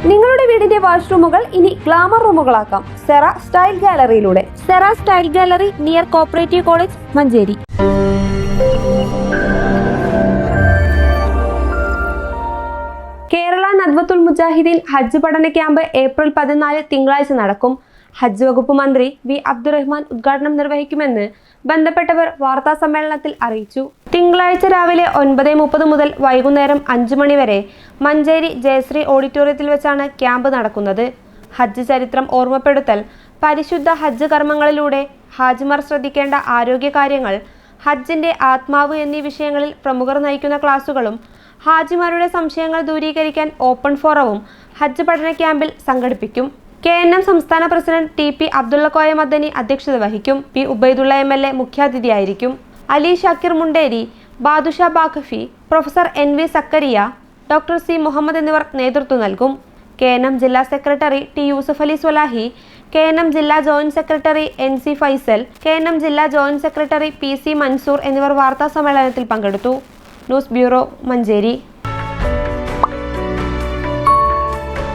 നിങ്ങളുടെ വീടിന്റെ വാഷ്റൂമുകൾ ഇനി ഗ്ലാമർ റൂമുകളാക്കാം സെറ സ്റ്റൈൽ ഗാലറിയിലൂടെ. Sera style gallery near cooperative college, Manjeri. Kerala Nadvathul Mujahideen ഹജ്ജ് പഠന ക്യാമ്പ് ഏപ്രിൽ 14 തിങ്കളാഴ്ച നടക്കും. ഹജ്ജ് വകുപ്പ് മന്ത്രി വി അബ്ദുറഹ്മാൻ ഉദ്ഘാടനം നിർവഹിക്കുമെന്ന് ബന്ധപ്പെട്ടവർ വാർത്താ സമ്മേളനത്തിൽ അറിയിച്ചു. തിങ്കളാഴ്ച രാവിലെ 9:30 മുതൽ വൈകുന്നേരം 5 മണി വരെ മഞ്ചേരി ജയശ്രീ ഓഡിറ്റോറിയത്തിൽ വെച്ചാണ് ക്യാമ്പ് നടക്കുന്നത്. ഹജ്ജ് ചരിത്രം ഓർമ്മപ്പെടുത്തൽ, പരിശുദ്ധ ഹജ്ജ് കർമ്മങ്ങളിലൂടെ ഹാജിമാർ ശ്രദ്ധിക്കേണ്ട ആരോഗ്യ കാര്യങ്ങൾ, ഹജ്ജിന്റെ ആത്മാവ് എന്നീ വിഷയങ്ങളിൽ പ്രമുഖർ നയിക്കുന്ന ക്ലാസുകളും ഹാജിമാരുടെ സംശയങ്ങൾ ദൂരീകരിക്കാൻ ഓപ്പൺ ഫോറവും ഹജ്ജ് പഠന ക്യാമ്പിൽ സംഘടിപ്പിക്കും. KNM സംസ്ഥാന പ്രസിഡന്റ് TP അബ്ദുള്ളക്കോയ മദനി അധ്യക്ഷത വഹിക്കും. P ഉബൈദുള്ള MLA മുഖ്യാതിഥിയായിരിക്കും. Ali Shakir Munderi, Badusha Baqavi, professor NV Zakariya, doctor C Muhammad എന്നിവർ നേതൃത്വം നൽകും. KNM ജില്ലാ secretary T Yusuf Ali Swalahi, KNM ജില്ലാ joint secretary NC Faisal, KNM ജില്ലാ ജോയിന്റ് സെക്രട്ടറി PC മൻസൂർ എന്നിവർ വാർത്താ സമ്മേളനത്തിൽ പങ്കെടുത്തു. News bureau, Manjeri.